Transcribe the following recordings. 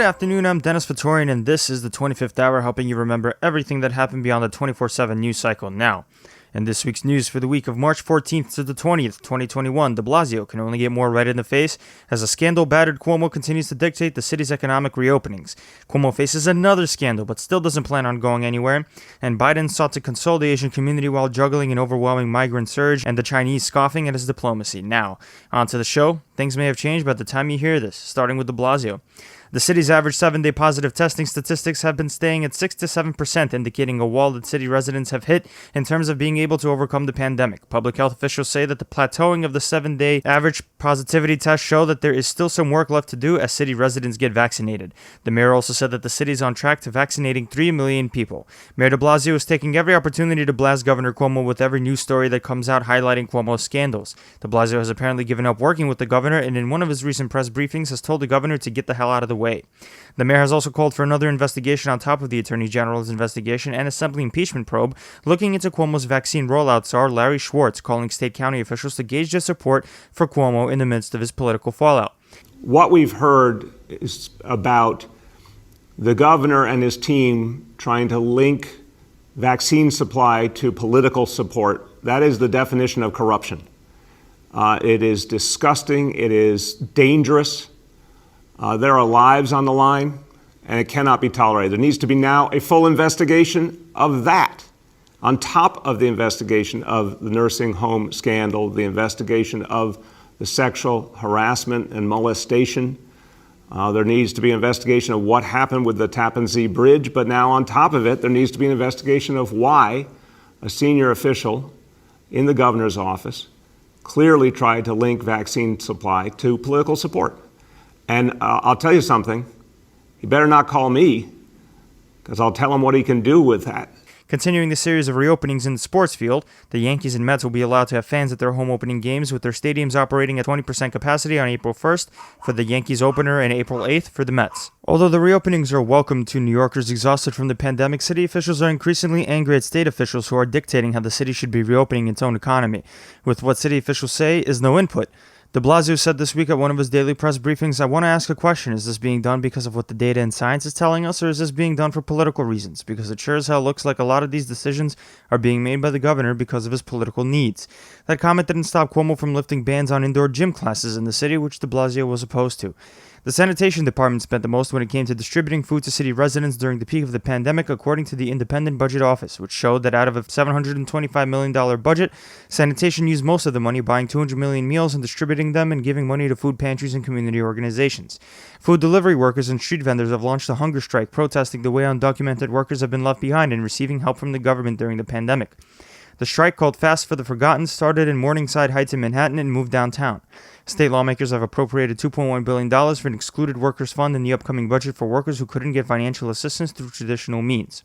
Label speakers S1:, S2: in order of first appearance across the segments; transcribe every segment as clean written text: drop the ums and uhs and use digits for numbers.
S1: Good afternoon, I'm Dennis Vitorian, and this is the 25th hour, helping you remember everything that happened beyond the 24/7 news cycle now. In this week's news for the week of March 14th to the 20th, 2021, de Blasio can only get more red in the face as a scandal-battered Cuomo continues to dictate the city's economic reopenings. Cuomo faces another scandal, but still doesn't plan on going anywhere, and Biden sought to console the Asian community while juggling an overwhelming migrant surge and the Chinese scoffing at his diplomacy. Now, on to the show. Things may have changed by the time you hear this, starting with de Blasio. The city's average 7-day positive testing statistics have been staying at 6 to 7%, indicating a wall that city residents have hit in terms of being able to overcome the pandemic. Public health officials say that the plateauing of the 7-day average positivity tests show that there is still some work left to do as city residents get vaccinated. The mayor also said that the city is on track to vaccinating 3 million people. Mayor de Blasio is taking every opportunity to blast Governor Cuomo with every news story that comes out highlighting Cuomo's scandals. De Blasio has apparently given up working with the governor, and in one of his recent press briefings has told the governor to get the hell out of the way. The mayor has also called for another investigation on top of the Attorney General's investigation and Assembly impeachment probe looking into Cuomo's vaccine rollout czar Larry Schwartz, calling state county officials to gauge their support for Cuomo in the midst of his political fallout.
S2: What we've heard is about the governor and his team trying to link vaccine supply to political support. That is the definition of corruption. It is disgusting. It is dangerous. There are lives on the line, and it cannot be tolerated. There needs to be now a full investigation of that, on top of the investigation of the nursing home scandal, the investigation of the sexual harassment and molestation. There needs to be an investigation of what happened with the Tappan Zee Bridge, but now on top of it, there needs to be an investigation of why a senior official in the governor's office clearly tried to link vaccine supply to political support. And I'll tell you something, he better not call me, because I'll tell him what he can do with that.
S1: Continuing the series of reopenings in the sports field, the Yankees and Mets will be allowed to have fans at their home opening games, with their stadiums operating at 20% capacity on April 1st for the Yankees opener and April 8th for the Mets. Although the reopenings are welcome to New Yorkers exhausted from the pandemic, city officials are increasingly angry at state officials who are dictating how the city should be reopening its own economy, with what city officials say is no input. De Blasio said this week at one of his daily press briefings, "I want to ask a question. Is this being done because of what the data and science is telling us, or is this being done for political reasons? Because it sure as hell looks like a lot of these decisions are being made by the governor because of his political needs." That comment didn't stop Cuomo from lifting bans on indoor gym classes in the city, which de Blasio was opposed to. The sanitation department spent the most when it came to distributing food to city residents during the peak of the pandemic, according to the Independent Budget Office, which showed that out of a $725 million budget, sanitation used most of the money, buying 200 million meals and distributing them and giving money to food pantries and community organizations. Food delivery workers and street vendors have launched a hunger strike, protesting the way undocumented workers have been left behind in receiving help from the government during the pandemic. The strike, called Fast for the Forgotten, started in Morningside Heights in Manhattan and moved downtown. State lawmakers have appropriated $2.1 billion for an excluded workers' fund in the upcoming budget for workers who couldn't get financial assistance through traditional means.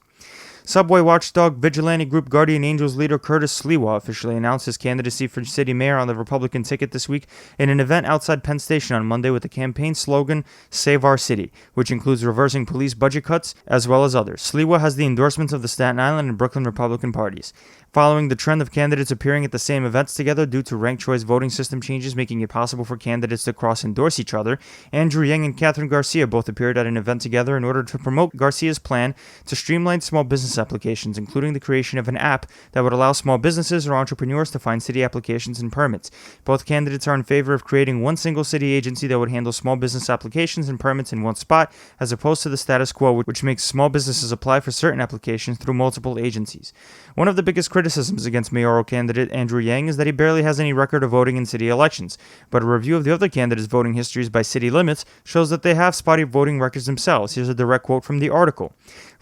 S1: Subway watchdog vigilante group Guardian Angels leader Curtis Sliwa officially announced his candidacy for city mayor on the Republican ticket this week in an event outside Penn Station on Monday with the campaign slogan, "Save Our City," which includes reversing police budget cuts as well as others. Sliwa has the endorsements of the Staten Island and Brooklyn Republican parties. Following the trend of candidates appearing at the same events together due to ranked choice voting system changes making it possible for candidates to cross-endorse each other, Andrew Yang and Catherine Garcia both appeared at an event together in order to promote Garcia's plan to streamline small business applications, including the creation of an app that would allow small businesses or entrepreneurs to find city applications and permits. Both candidates are in favor of creating one single city agency that would handle small business applications and permits in one spot, as opposed to the status quo, which makes small businesses apply for certain applications through multiple agencies. One of the biggest criticisms against mayoral candidate Andrew Yang is that he barely has any record of voting in city elections, but a review of the other candidates' voting histories by city limits shows that they have spotty voting records themselves. Here's a direct quote from the article.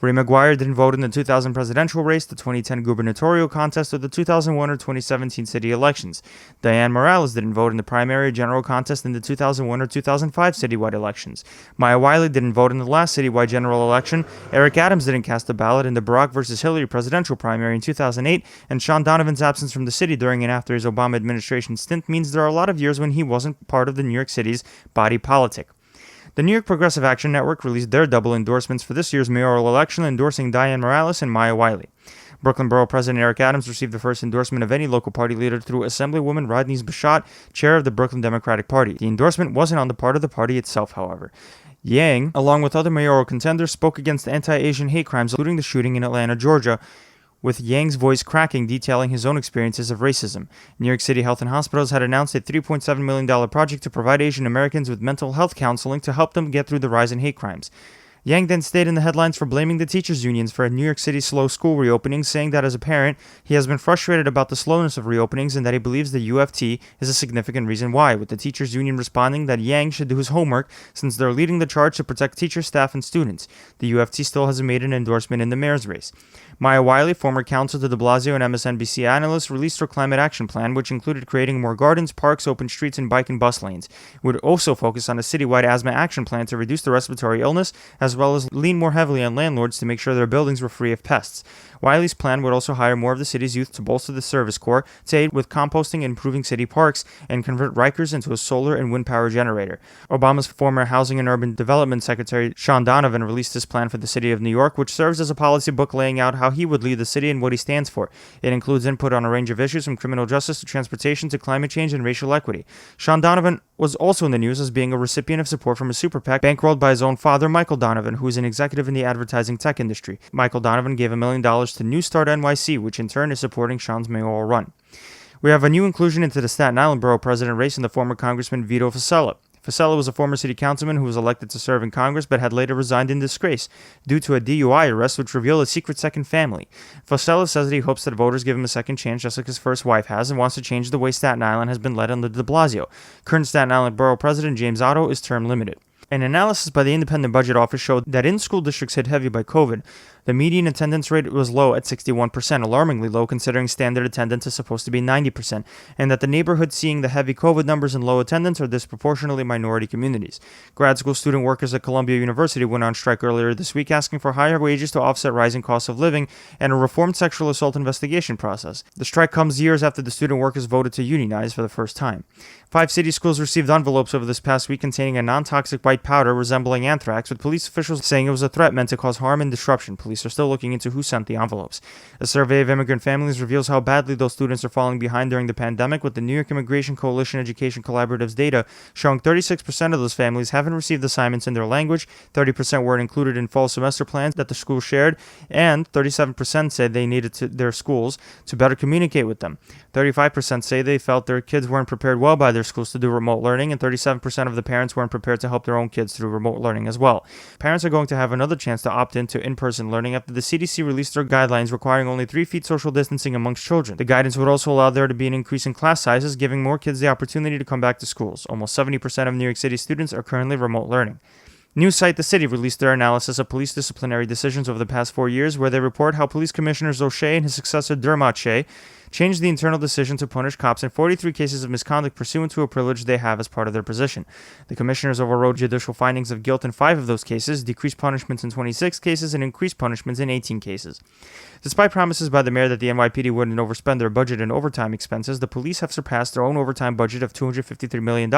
S1: Ray McGuire didn't vote in the 2000 presidential race, the 2010 gubernatorial contest, or the 2001 or 2017 city elections. Diane Morales didn't vote in the primary general contest in the 2001 or 2005 citywide elections. Maya Wiley didn't vote in the last citywide general election. Eric Adams didn't cast a ballot in the Barack versus Hillary presidential primary in 2008, and Sean Donovan's absence from the city during and after his Obama administration stint means there are a lot of years when he wasn't part of the New York City's body politic. The New York Progressive Action Network released their double endorsements for this year's mayoral election, endorsing Diane Morales and Maya Wiley. Brooklyn Borough President Eric Adams received the first endorsement of any local party leader through Assemblywoman Rodney Bachat, chair of the Brooklyn Democratic Party. The endorsement wasn't on the part of the party itself, however. Yang, along with other mayoral contenders, spoke against anti-Asian hate crimes, including the shooting in Atlanta, Georgia, with Yang's voice cracking, detailing his own experiences of racism. New York City Health and Hospitals had announced a $3.7 million project to provide Asian Americans with mental health counseling to help them get through the rise in hate crimes. Yang then stayed in the headlines for blaming the teachers' unions for New York City's slow school reopenings, saying that as a parent, he has been frustrated about the slowness of reopenings and that he believes the UFT is a significant reason why, with the teachers' union responding that Yang should do his homework since they're leading the charge to protect teachers, staff, and students. The UFT still hasn't made an endorsement in the mayor's race. Maya Wiley, former counsel to de Blasio and MSNBC analyst, released her climate action plan, which included creating more gardens, parks, open streets, and bike and bus lanes. It would also focus on a citywide asthma action plan to reduce the respiratory illness, as well as lean more heavily on landlords to make sure their buildings were free of pests. Wiley's plan would also hire more of the city's youth to bolster the service corps, to aid with composting and improving city parks, and convert Rikers into a solar and wind power generator. Obama's former Housing and Urban Development Secretary Sean Donovan released this plan for the city of New York, which serves as a policy book laying out how he would lead the city and what he stands for. It includes input on a range of issues from criminal justice to transportation to climate change and racial equity. Sean Donovan was also in the news as being a recipient of support from a super PAC bankrolled by his own father, Michael Donovan, who is an executive in the advertising tech industry. Michael Donovan gave $1 million to New Start NYC, which in turn is supporting Sean's mayoral run. We have a new inclusion into the Staten Island Borough President race in the former Congressman Vito Fossella. Fossella was a former city councilman who was elected to serve in Congress but had later resigned in disgrace due to a DUI arrest which revealed a secret second family. Fossella says that he hopes that voters give him a second chance just like his first wife has and wants to change the way Staten Island has been led under de Blasio. Current Staten Island Borough President James Otto is term limited. An analysis by the Independent Budget Office showed that in school districts hit heavy by COVID, the median attendance rate was low at 61%, alarmingly low considering standard attendance is supposed to be 90%, and that the neighborhoods seeing the heavy COVID numbers and low attendance are disproportionately minority communities. Grad school student workers at Columbia University went on strike earlier this week asking for higher wages to offset rising costs of living and a reformed sexual assault investigation process. The strike comes years after the student workers voted to unionize for the first time. 5 city schools received envelopes over this past week containing a non-toxic white powder resembling anthrax, with police officials saying it was a threat meant to cause harm and disruption. Police are still looking into who sent the envelopes. A survey of immigrant families reveals how badly those students are falling behind during the pandemic, with the New York Immigration Coalition Education Collaborative's data showing 36% of those families haven't received assignments in their language, 30% weren't included in fall semester plans that the school shared, and 37% said they needed their schools to better communicate with them. 35% say they felt their kids weren't prepared well by their schools to do remote learning, and 37% of the parents weren't prepared to help their own kids through remote learning as well. Parents are going to have another chance to opt into in-person learning after the CDC released their guidelines requiring only 3 feet social distancing amongst children. The guidance would also allow there to be an increase in class sizes, giving more kids the opportunity to come back to schools. Almost 70% of New York City students are currently remote learning. News site The City released their analysis of police disciplinary decisions over the past 4 years, where they report how Police Commissioners O'Shea and his successor Dermot Shea changed the internal decision to punish cops in 43 cases of misconduct pursuant to a privilege they have as part of their position. The commissioners overrode judicial findings of guilt in 5 of those cases, decreased punishments in 26 cases, and increased punishments in 18 cases. Despite promises by the mayor that the NYPD wouldn't overspend their budget in overtime expenses, the police have surpassed their own overtime budget of $253 million,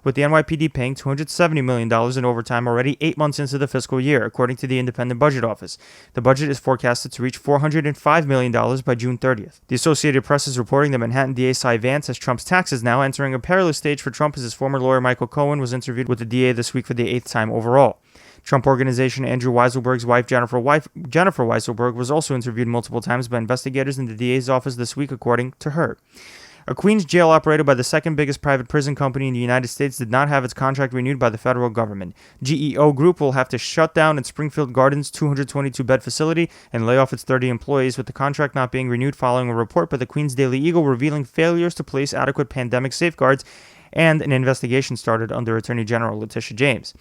S1: with the NYPD paying $270 million in overtime already 8 months into the fiscal year, according to the Independent Budget Office. The budget is forecasted to reach $405 million by June 30th. The Associated Press is reporting that Manhattan DA Cy Vance has Trump's taxes now entering a perilous stage for Trump as his former lawyer Michael Cohen was interviewed with the DA this week for the 8th time overall. Trump Organization Andrew Weiselberg's wife Jennifer Weiselberg was also interviewed multiple times by investigators in the DA's office this week, according to her. A Queens jail operated by the second biggest private prison company in the United States did not have its contract renewed by the federal government. GEO Group will have to shut down its Springfield Gardens 222-bed facility and lay off its 30 employees, with the contract not being renewed following a report by the Queens Daily Eagle revealing failures to place adequate pandemic safeguards and an investigation started under Attorney General Letitia James.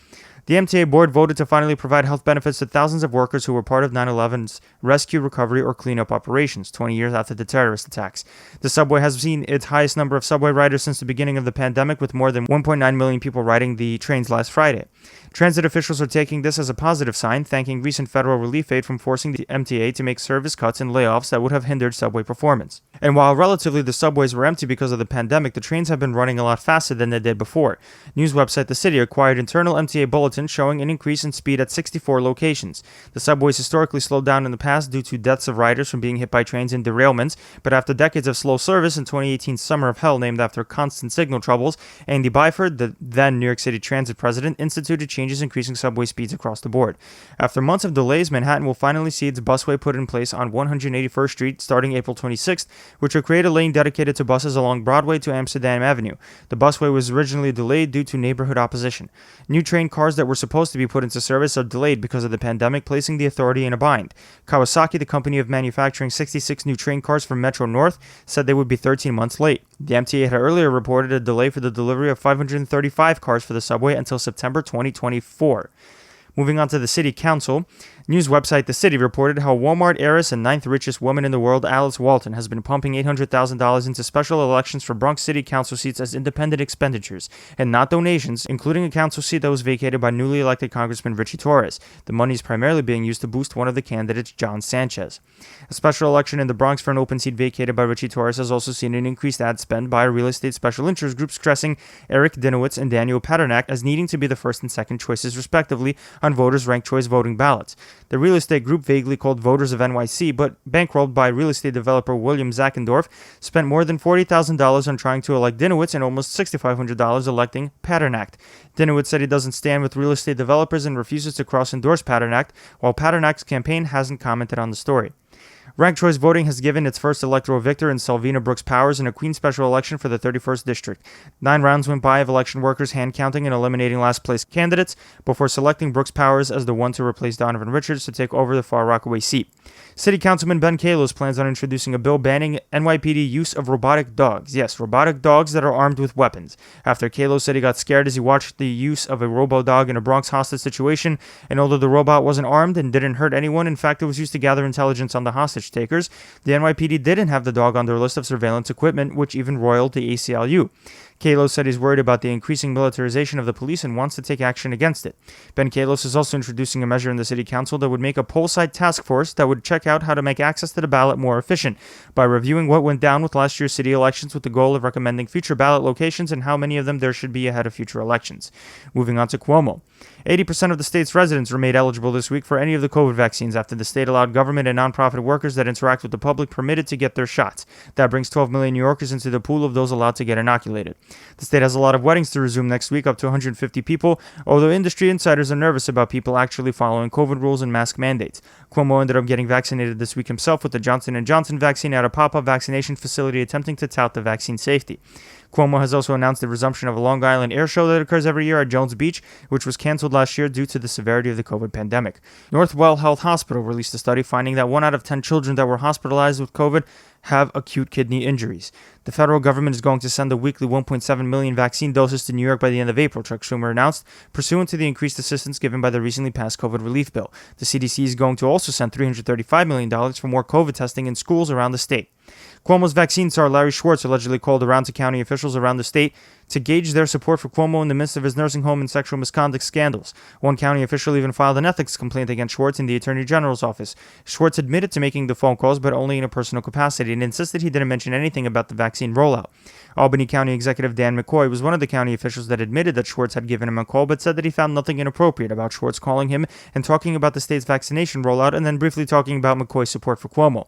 S1: The MTA board voted to finally provide health benefits to thousands of workers who were part of 9/11's rescue, recovery, or cleanup operations 20 years after the terrorist attacks. The subway has seen its highest number of subway riders since the beginning of the pandemic, with more than 1.9 million people riding the trains last Friday. Transit officials are taking this as a positive sign, thanking recent federal relief aid from forcing the MTA to make service cuts and layoffs that would have hindered subway performance. And while relatively the subways were empty because of the pandemic, the trains have been running a lot faster than they did before. News website The City acquired internal MTA bulletins Metropolitan, showing an increase in speed at 64 locations. The subway's historically slowed down in the past due to deaths of riders from being hit by trains and derailments, but after decades of slow service, in 2018's Summer of Hell, named after constant signal troubles, Andy Byford, the then New York City Transit president, instituted changes increasing subway speeds across the board. After months of delays, Manhattan will finally see its busway put in place on 181st Street starting April 26th, which will create a lane dedicated to buses along Broadway to Amsterdam Avenue. The busway was originally delayed due to neighborhood opposition. New train cars that were supposed to be put into service are delayed because of the pandemic, placing the authority in a bind. Kawasaki, the company of manufacturing 66 new train cars from Metro North, said they would be 13 months late. The MTA had earlier reported a delay for the delivery of 535 cars for the subway until September 2024. Moving on to the City Council, news website The City reported how Walmart heiress and ninth richest woman in the world, Alice Walton, has been pumping $800,000 into special elections for Bronx City Council seats as independent expenditures, and not donations, including a council seat that was vacated by newly elected Congressman Richie Torres. The money is primarily being used to boost one of the candidates, John Sanchez. A special election in the Bronx for an open seat vacated by Richie Torres has also seen an increased ad spend by real estate special interest groups, stressing Eric Dinowitz and Daniel Paternak as needing to be the first and second choices, respectively, on voters' ranked choice voting ballots. The real estate group, vaguely called Voters of NYC, but bankrolled by real estate developer William Zackendorf, spent more than $40,000 on trying to elect Dinowitz and almost $6,500 electing Paternak. Dinowitz said he doesn't stand with real estate developers and refuses to cross-endorse Paternak, while Paternak's campaign hasn't commented on the story. Ranked choice voting has given its first electoral victor in Salvina Brooks Powers in a Queens special election for the 31st District. 9 rounds went by of election workers hand-counting and eliminating last-place candidates before selecting Brooks Powers as the one to replace Donovan Richards to take over the Far Rockaway seat. City Councilman Ben Kalos plans on introducing a bill banning NYPD use of robotic dogs. Yes, robotic dogs that are armed with weapons. After Kalos said he got scared as he watched the use of a robo-dog in a Bronx hostage situation, and although the robot wasn't armed and didn't hurt anyone, in fact it was used to gather intelligence on the hostage takers, the NYPD didn't have the dog on their list of surveillance equipment, which even roiled the ACLU. Kalos said he's worried about the increasing militarization of the police and wants to take action against it. Ben Kalos is also introducing a measure in the City Council that would make a poll site task force that would check out how to make access to the ballot more efficient by reviewing what went down with last year's city elections with the goal of recommending future ballot locations and how many of them there should be ahead of future elections. Moving on to Cuomo. 80% of the state's residents were made eligible this week for any of the COVID vaccines after the state allowed government and nonprofit workers that interact with the public permitted to get their shots. That brings 12 million New Yorkers into the pool of those allowed to get inoculated. The state has a lot of weddings to resume next week, up to 150 people, although industry insiders are nervous about people actually following COVID rules and mask mandates. Cuomo ended up getting vaccinated this week himself with the Johnson & Johnson vaccine at a pop-up vaccination facility attempting to tout the vaccine safety. Cuomo has also announced the resumption of a Long Island air show that occurs every year at Jones Beach, which was canceled last year due to the severity of the COVID pandemic. Northwell Health Hospital released a study finding that 1 out of 10 children that were hospitalized with COVID have acute kidney injuries. The federal government is going to send a weekly 1.7 million vaccine doses to New York by the end of April, Chuck Schumer announced, pursuant to the increased assistance given by the recently passed COVID relief bill. The CDC is going to also send $335 million for more COVID testing in schools around the state. Cuomo's vaccine czar Larry Schwartz allegedly called around to county officials around the state to gauge their support for Cuomo in the midst of his nursing home and sexual misconduct scandals. One county official even filed an ethics complaint against Schwartz in the Attorney General's office. Schwartz admitted to making the phone calls, but only in a personal capacity, and insisted he didn't mention anything about the vaccine rollout. Albany County Executive Dan McCoy was one of the county officials that admitted that Schwartz had given him a call, but said that he found nothing inappropriate about Schwartz calling him and talking about the state's vaccination rollout, and then briefly talking about McCoy's support for Cuomo.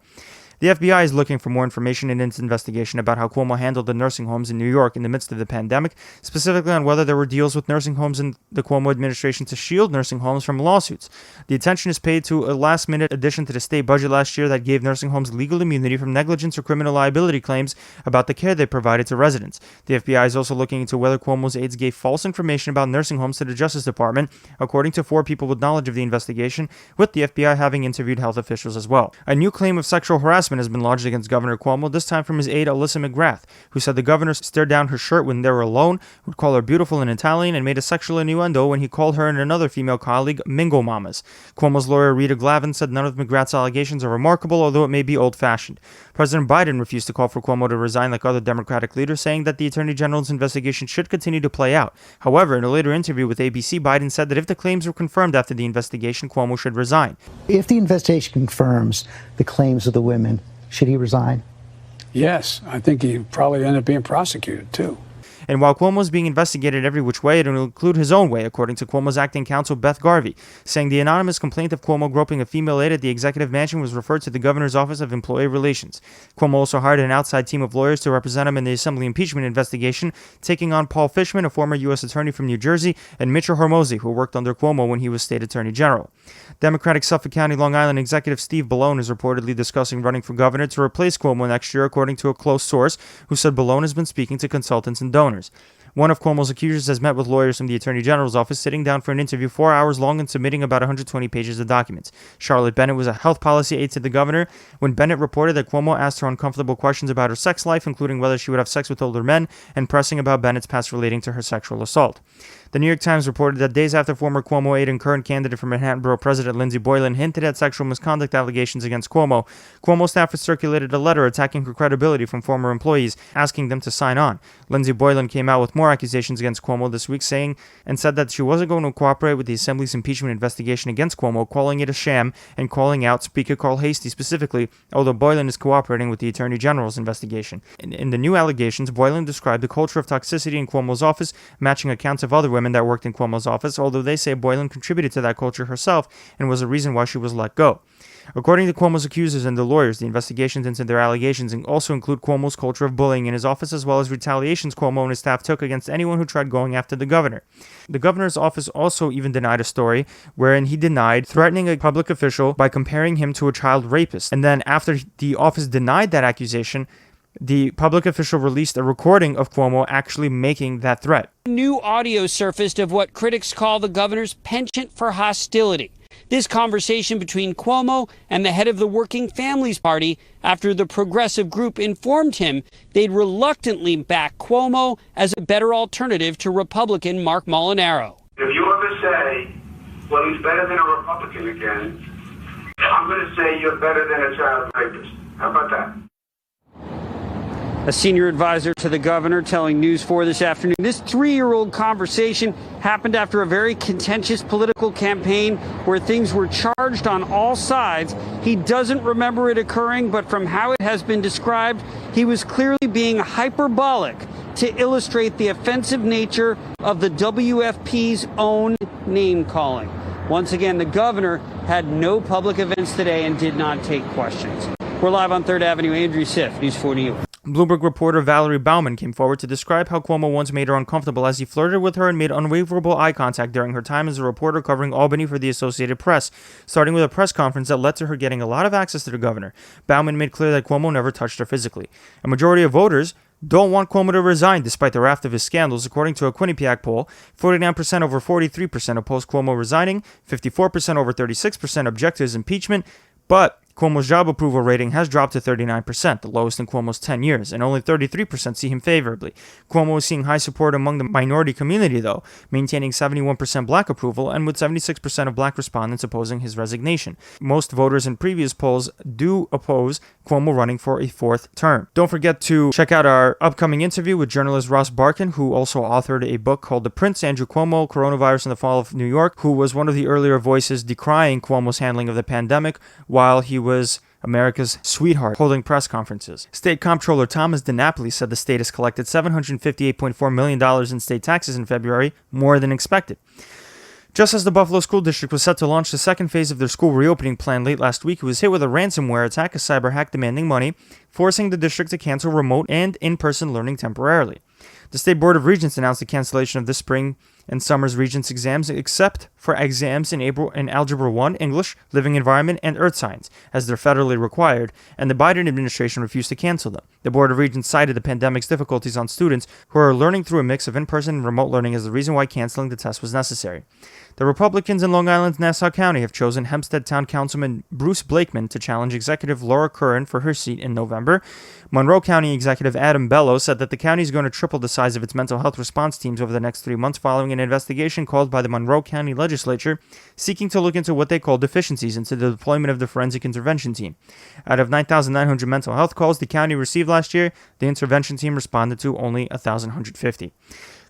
S1: The FBI is looking for more information in its investigation about how Cuomo handled the nursing homes in New York in the midst of the pandemic, specifically on whether there were deals with nursing homes in the Cuomo administration to shield nursing homes from lawsuits. The attention is paid to a last-minute addition to the state budget last year that gave nursing homes legal immunity from negligence or criminal liability claims about the care they provided to residents. The FBI is also looking into whether Cuomo's aides gave false information about nursing homes to the Justice Department, according to 4 people with knowledge of the investigation, with the FBI having interviewed health officials as well. A new claim of sexual harassment has been lodged against Governor Cuomo, this time from his aide Alyssa McGrath, who said the governor stared down her shirt when they were alone, would call her beautiful in Italian, and made a sexual innuendo when he called her and another female colleague Mingo Mamas. Cuomo's lawyer Rita Glavin said none of McGrath's allegations are remarkable, although it may be old-fashioned. President Biden refused to call for Cuomo to resign like other Democratic leaders, saying that the Attorney General's investigation should continue to play out. However, in a later interview with ABC, Biden said that if the claims were confirmed after the investigation, Cuomo should resign.
S3: If the investigation confirms the claims of the women, should he resign?
S4: Yes, I think he probably end up being prosecuted, too.
S1: And while Cuomo is being investigated every which way, it will include his own way, according to Cuomo's acting counsel Beth Garvey, saying the anonymous complaint of Cuomo groping a female aide at the executive mansion was referred to the governor's office of employee relations. Cuomo also hired an outside team of lawyers to represent him in the Assembly impeachment investigation, taking on Paul Fishman, a former U.S. attorney from New Jersey, and Mitchell Hormozy, who worked under Cuomo when he was state attorney general. Democratic Suffolk County, Long Island executive Steve Ballone is reportedly discussing running for governor to replace Cuomo next year, according to a close source who said Ballone has been speaking to consultants and donors. One of Cuomo's accusers has met with lawyers from the Attorney General's office, sitting down for an interview 4 hours long and submitting about 120 pages of documents. Charlotte Bennett was a health policy aide to the governor when Bennett reported that Cuomo asked her uncomfortable questions about her sex life, including whether she would have sex with older men, and pressing about Bennett's past relating to her sexual assault. The New York Times reported that days after former Cuomo aide and current candidate for Manhattan Borough President Lindsey Boylan hinted at sexual misconduct allegations against Cuomo, Cuomo staffers circulated a letter attacking her credibility from former employees, asking them to sign on. Lindsey Boylan came out with more accusations against Cuomo this week, said that she wasn't going to cooperate with the Assembly's impeachment investigation against Cuomo, calling it a sham and calling out Speaker Carl Hastie specifically, although Boylan is cooperating with the Attorney General's investigation. In the new allegations, Boylan described the culture of toxicity in Cuomo's office, matching accounts of other women that worked in Cuomo's office, although they say Boylan contributed to that culture herself and was a reason why she was let go. According to Cuomo's accusers and the lawyers, the investigations into their allegations also include Cuomo's culture of bullying in his office, as well as retaliations Cuomo and his staff took against anyone who tried going after the governor. The governor's office also even denied a story wherein he denied threatening a public official by comparing him to a child rapist. And then after the office denied that accusation, the public official released a recording of Cuomo actually making that threat.
S4: New audio surfaced of what critics call the governor's penchant for hostility. This conversation between Cuomo and the head of the Working Families Party after the progressive group informed him they'd reluctantly back Cuomo as a better alternative to Republican Mark Molinaro.
S5: If you ever say, well, he's better than a Republican again, I'm going to say you're better than a child rapist. How about that?
S4: A senior advisor to the governor telling News 4 this afternoon this 3-year-old conversation happened after a very contentious political campaign where things were charged on all sides. He doesn't remember it occurring, but from how it has been described, he was clearly being hyperbolic to illustrate the offensive nature of the WFP's own name calling. Once again, the governor had no public events today and did not take questions. We're live on 3rd Avenue. Andrew Siff, News 4 New York.
S1: Bloomberg reporter Valerie Bauman came forward to describe how Cuomo once made her uncomfortable as he flirted with her and made unwaverable eye contact during her time as a reporter covering Albany for the Associated Press, starting with a press conference that led to her getting a lot of access to the governor. Bauman made clear that Cuomo never touched her physically. A majority of voters don't want Cuomo to resign despite the raft of his scandals, according to a Quinnipiac poll. 49% over 43% oppose Cuomo resigning, 54% over 36% object to his impeachment, but Cuomo's job approval rating has dropped to 39%, the lowest in Cuomo's 10 years, and only 33% see him favorably. Cuomo is seeing high support among the minority community, though, maintaining 71% black approval and with 76% of black respondents opposing his resignation. Most voters in previous polls do oppose Cuomo running for a 4th term. Don't forget to check out our upcoming interview with journalist Ross Barkan, who also authored a book called The Prince, Andrew Cuomo, Coronavirus in the Fall of New York, who was one of the earlier voices decrying Cuomo's handling of the pandemic while he was America's sweetheart, holding press conferences. State Comptroller Thomas DiNapoli said the state has collected $758.4 million in state taxes in February, more than expected. Just as the Buffalo School District was set to launch the second phase of their school reopening plan late last week, it was hit with a ransomware attack, a cyber hack demanding money, forcing the district to cancel remote and in-person learning temporarily. The State Board of Regents announced the cancellation of this spring and summer's Regents exams, except for exams in Algebra 1, English, Living Environment, and Earth Science, as they're federally required, and the Biden administration refused to cancel them. The Board of Regents cited the pandemic's difficulties on students who are learning through a mix of in-person and remote learning as the reason why canceling the test was necessary. The Republicans in Long Island's Nassau County have chosen Hempstead Town Councilman Bruce Blakeman to challenge Executive Laura Curran for her seat in November. Monroe County Executive Adam Bello said that the county is going to triple the size of its mental health response teams over the next 3 months following an investigation called by the Monroe County Legislature seeking to look into what they call deficiencies into the deployment of the Forensic Intervention Team. Out of 9,900 mental health calls the county received last year, the intervention team responded to only 1,150.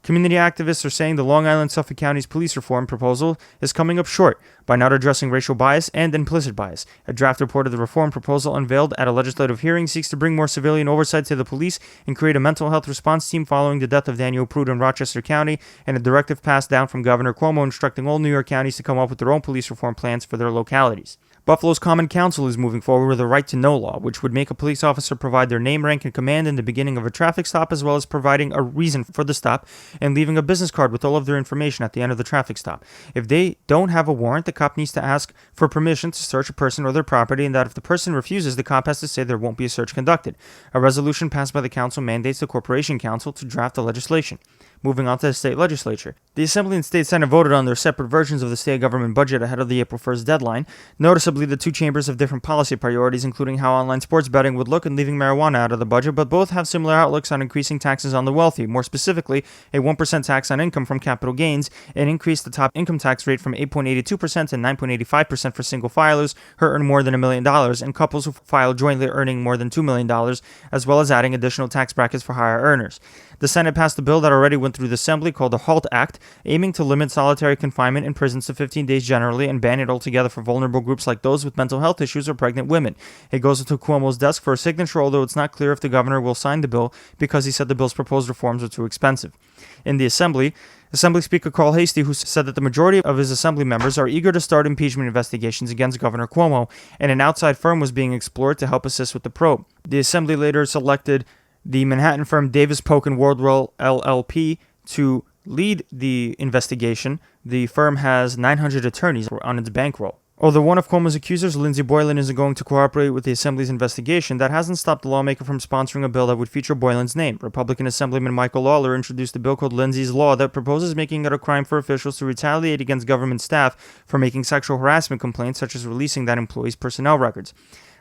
S1: Community activists are saying the Long Island Suffolk County's police reform proposal is coming up short by not addressing racial bias and implicit bias. A draft report of the reform proposal unveiled at a legislative hearing seeks to bring more civilian oversight to the police and create a mental health response team following the death of Daniel Prude in Rochester County, and a directive passed down from Governor Cuomo instructing all New York counties to come up with their own police reform plans for their localities. Buffalo's Common Council is moving forward with a right-to-know law, which would make a police officer provide their name, rank, and command in the beginning of a traffic stop, as well as providing a reason for the stop and leaving a business card with all of their information at the end of the traffic stop. If they don't have a warrant, the cop needs to ask for permission to search a person or their property, and that if the person refuses, the cop has to say there won't be a search conducted. A resolution passed by the council mandates the Corporation Council to draft the legislation. Moving on to the state legislature. The Assembly and State Senate voted on their separate versions of the state government budget ahead of the April 1st deadline. Noticeably, the two chambers have different policy priorities, including how online sports betting would look and leaving marijuana out of the budget, but both have similar outlooks on increasing taxes on the wealthy, more specifically, a 1% tax on income from capital gains, and increase the top income tax rate from 8.82% to 9.85% for single filers who earn more than $1 million, and couples who file jointly earning more than $2 million, as well as adding additional tax brackets for higher earners. The Senate passed a bill that already went through the Assembly called the HALT Act, aiming to limit solitary confinement in prisons to 15 days generally and ban it altogether for vulnerable groups like those with mental health issues or pregnant women. It goes to Cuomo's desk for a signature, although it's not clear if the governor will sign the bill because he said the bill's proposed reforms are too expensive. In the Assembly Speaker Carl Hastie, who said that the majority of his Assembly members are eager to start impeachment investigations against Governor Cuomo, and an outside firm was being explored to help assist with the probe. The Assembly later selected the Manhattan firm Davis Polk & Wardwell LLP to lead the investigation. The firm has 900 attorneys on its bankroll. Although one of Cuomo's accusers, Lindsey Boylan, isn't going to cooperate with the Assembly's investigation, that hasn't stopped the lawmaker from sponsoring a bill that would feature Boylan's name. Republican Assemblyman Michael Lawler introduced a bill called Lindsey's Law that proposes making it a crime for officials to retaliate against government staff for making sexual harassment complaints, such as releasing that employee's personnel records.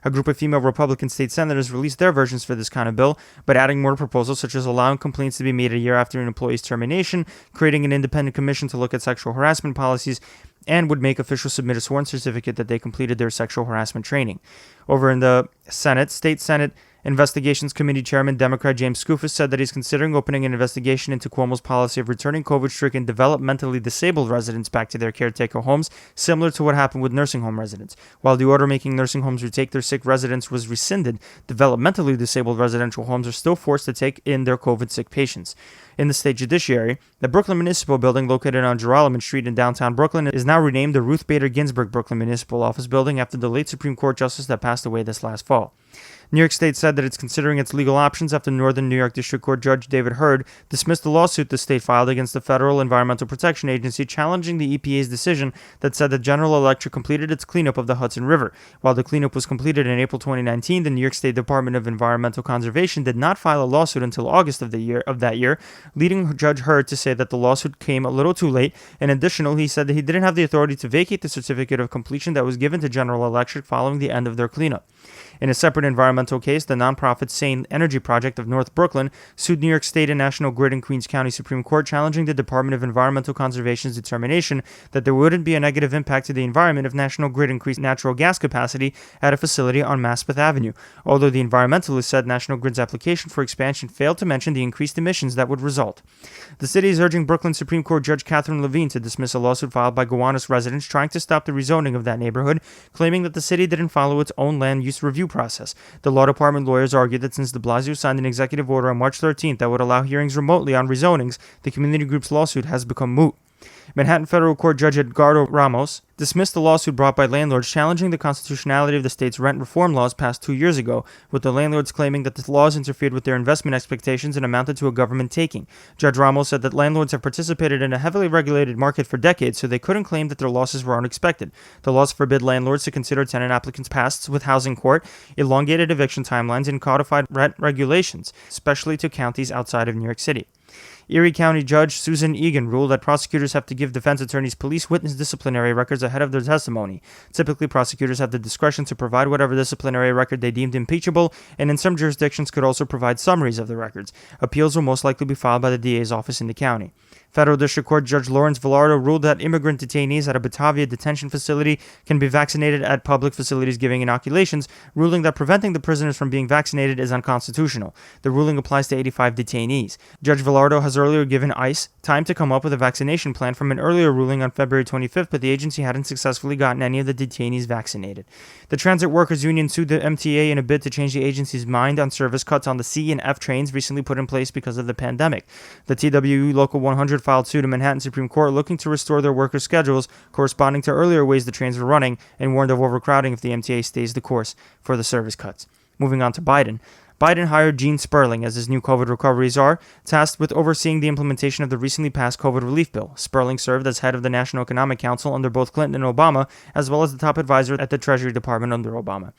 S1: A group of female Republican state senators released their versions for this kind of bill, but adding more proposals such as allowing complaints to be made a year after an employee's termination, creating an independent commission to look at sexual harassment policies, and would make officials submit a sworn certificate that they completed their sexual harassment training. Over in the Senate, State Senate Investigations Committee Chairman Democrat James Skoufis said that he's considering opening an investigation into Cuomo's policy of returning COVID-stricken developmentally disabled residents back to their caretaker homes, similar to what happened with nursing home residents. While the order making nursing homes retake their sick residents was rescinded, developmentally disabled residential homes are still forced to take in their COVID-sick patients. In the state judiciary, the Brooklyn Municipal Building, located on Joralemon Street in downtown Brooklyn, is now renamed the Ruth Bader Ginsburg Brooklyn Municipal Office Building after the late Supreme Court justice that passed away this last fall. New York State said that it's considering its legal options after Northern New York District Court Judge David Hurd dismissed the lawsuit the state filed against the Federal Environmental Protection Agency challenging the EPA's decision that said that General Electric completed its cleanup of the Hudson River. While the cleanup was completed in April 2019, the New York State Department of Environmental Conservation did not file a lawsuit until August of that year, leading Judge Hurd to say that the lawsuit came a little too late. In addition, he said that he didn't have the authority to vacate the certificate of completion that was given to General Electric following the end of their cleanup. In a separate environmental case, the nonprofit Sane Energy Project of North Brooklyn sued New York State and National Grid and Queens County Supreme Court, challenging the Department of Environmental Conservation's determination that there wouldn't be a negative impact to the environment if National Grid increased natural gas capacity at a facility on Maspeth Avenue. Although the environmentalists said National Grid's application for expansion failed to mention the increased emissions that would result. The city is urging Brooklyn Supreme Court Judge Catherine Levine to dismiss a lawsuit filed by Gowanus residents trying to stop the rezoning of that neighborhood, claiming that the city didn't follow its own land use review process. The law department lawyers argued that since de Blasio signed an executive order on March 13th that would allow hearings remotely on rezonings, the community group's lawsuit has become moot. Manhattan Federal Court Judge Edgardo Ramos dismissed the lawsuit brought by landlords challenging the constitutionality of the state's rent reform laws passed 2 years ago, with the landlords claiming that the laws interfered with their investment expectations and amounted to a government taking. Judge Ramos said that landlords have participated in a heavily regulated market for decades, so they couldn't claim that their losses were unexpected. The laws forbid landlords to consider tenant applicants' pasts with housing court, elongated eviction timelines, and codified rent regulations, especially to counties outside of New York City. Erie County Judge Susan Egan ruled that prosecutors have to give defense attorneys police witness disciplinary records ahead of their testimony. Typically, prosecutors have the discretion to provide whatever disciplinary record they deemed impeachable, and in some jurisdictions could also provide summaries of the records. Appeals will most likely be filed by the DA's office in the county. Federal District Court Judge Lawrence Velardo ruled that immigrant detainees at a Batavia detention facility can be vaccinated at public facilities giving inoculations, ruling that preventing the prisoners from being vaccinated is unconstitutional. The ruling applies to 85 detainees. Judge Velardo has earlier given ICE time to come up with a vaccination plan from an earlier ruling on February 25th, but the agency hadn't successfully gotten any of the detainees vaccinated. The Transit Workers Union sued the MTA in a bid to change the agency's mind on service cuts on the C and F trains recently put in place because of the pandemic. The TWU Local 100 filed suit in Manhattan Supreme Court looking to restore their workers' schedules corresponding to earlier ways the trains were running and warned of overcrowding if the MTA stays the course for the service cuts. Moving on to Biden. Biden hired Gene Sperling as his new COVID recovery czar, tasked with overseeing the implementation of the recently passed COVID relief bill. Sperling served as head of the National Economic Council under both Clinton and Obama, as well as the top advisor at the Treasury Department under Obama.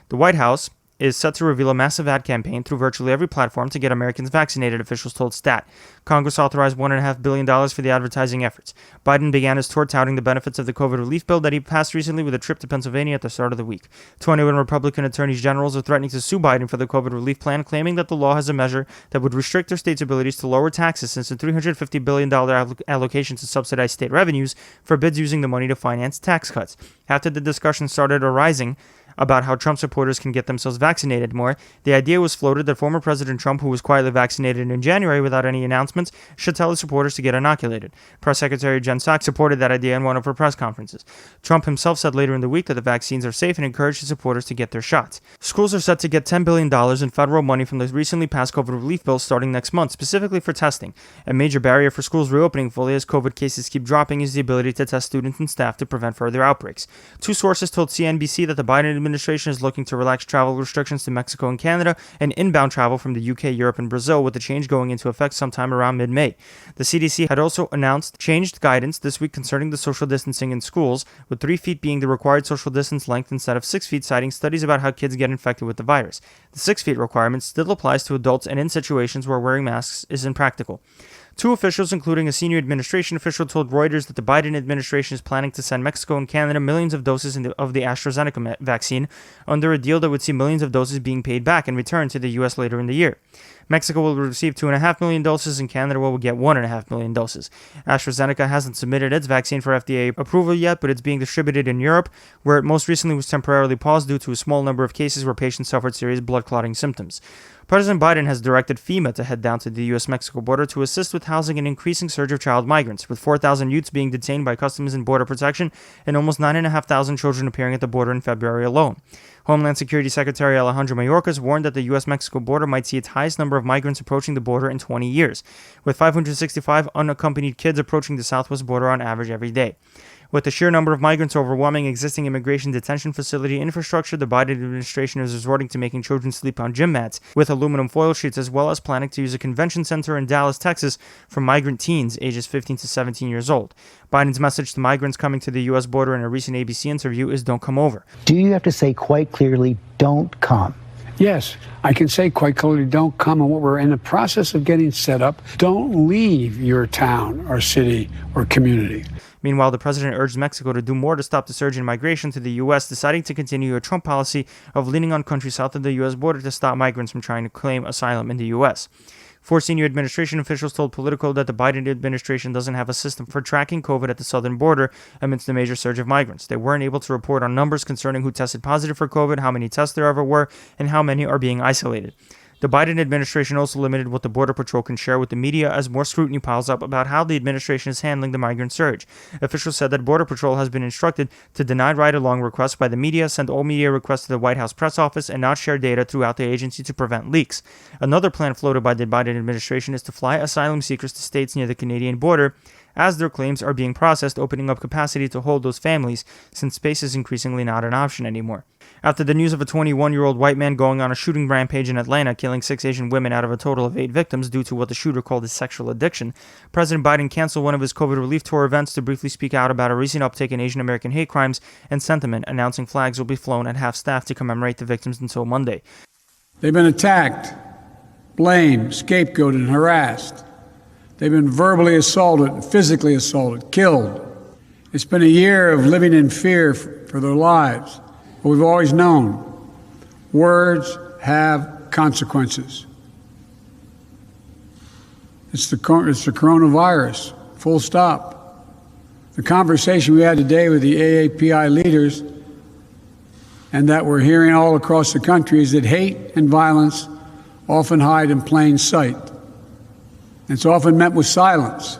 S1: The White House is set to reveal a massive ad campaign through virtually every platform to get Americans vaccinated, officials told Stat. Congress authorized $1.5 billion for the advertising efforts. Biden began his tour touting the benefits of the COVID relief bill that he passed recently with a trip to Pennsylvania at the start of the week. 21 Republican attorneys generals are threatening to sue Biden for the COVID relief plan, claiming that the law has a measure that would restrict their states' abilities to lower taxes since the $350 billion allocation to subsidize state revenues forbids using the money to finance tax cuts. After the discussion started arising about how Trump supporters can get themselves vaccinated more, the idea was floated that former President Trump, who was quietly vaccinated in January without any announcements, should tell his supporters to get inoculated. Press Secretary Jen Psaki supported that idea in one of her press conferences. Trump himself said later in the week that the vaccines are safe and encouraged his supporters to get their shots. Schools are set to get $10 billion in federal money from the recently passed COVID relief bill starting next month, specifically for testing. A major barrier for schools reopening fully as COVID cases keep dropping is the ability to test students and staff to prevent further outbreaks. Two sources told CNBC that the Biden administration is looking to relax travel restrictions to Mexico and Canada and inbound travel from the UK, Europe, and Brazil, with the change going into effect sometime around mid-May. The CDC had also announced changed guidance this week concerning the social distancing in schools, with 3 feet being the required social distance length instead of 6 feet, citing studies about how kids get infected with the virus. The 6 feet requirement still applies to adults and in situations where wearing masks is impractical. Two officials, including a senior administration official, told Reuters that the Biden administration is planning to send Mexico and Canada millions of doses of the AstraZeneca vaccine under a deal that would see millions of doses being paid back and returned to the U.S. later in the year. Mexico will receive 2.5 million doses and Canada will get 1.5 million doses. AstraZeneca hasn't submitted its vaccine for FDA approval yet, but it's being distributed in Europe, where it most recently was temporarily paused due to a small number of cases where patients suffered serious blood clotting symptoms. President Biden has directed FEMA to head down to the U.S.-Mexico border to assist with housing an increasing surge of child migrants, with 4,000 youths being detained by Customs and Border Protection and almost 9,500 children appearing at the border in February alone. Homeland Security Secretary Alejandro Mayorkas warned that the U.S.-Mexico border might see its highest number of migrants approaching the border in 20 years, with 565 unaccompanied kids approaching the southwest border on average every day. With the sheer number of migrants overwhelming existing immigration detention facility infrastructure, the Biden administration is resorting to making children sleep on gym mats with aluminum foil sheets, as well as planning to use a convention center in Dallas, Texas, for migrant teens ages 15 to 17 years old. Biden's message to migrants coming to the U.S. border in a recent ABC interview is don't come over.
S3: Do you have to say quite clearly, don't come?
S6: Yes, I can say quite clearly, don't come. And what we're in the process of getting set up, don't leave your town or city or community.
S1: Meanwhile, the president urged Mexico to do more to stop the surge in migration to the U.S., deciding to continue a Trump policy of leaning on countries south of the U.S. border to stop migrants from trying to claim asylum in the U.S. 4 senior administration officials told Politico that the Biden administration doesn't have a system for tracking COVID at the southern border amidst the major surge of migrants. They weren't able to report on numbers concerning who tested positive for COVID, how many tests there ever were, and how many are being isolated. The Biden administration also limited what the Border Patrol can share with the media as more scrutiny piles up about how the administration is handling the migrant surge. Officials said that Border Patrol has been instructed to deny ride-along requests by the media, send all media requests to the White House press office, and not share data throughout the agency to prevent leaks. Another plan floated by the Biden administration is to fly asylum seekers to states near the Canadian border as their claims are being processed, opening up capacity to hold those families, since space is increasingly not an option anymore. After the news of a 21-year-old white man going on a shooting rampage in Atlanta, killing 6 Asian women out of a total of 8 victims due to what the shooter called his sexual addiction, President Biden canceled one of his COVID relief tour events to briefly speak out about a recent uptick in Asian American hate crimes and sentiment, announcing flags will be flown at half-staff to commemorate the victims until Monday.
S6: They've been attacked, blamed, scapegoated, and harassed. They've been verbally assaulted, physically assaulted, killed. It's been a year of living in fear for their lives. But we've always known words have consequences. It's the coronavirus. full stop. The conversation we had today with the AAPI leaders and that we're hearing all across the country is that hate and violence often hide in plain sight. It's often met with silence.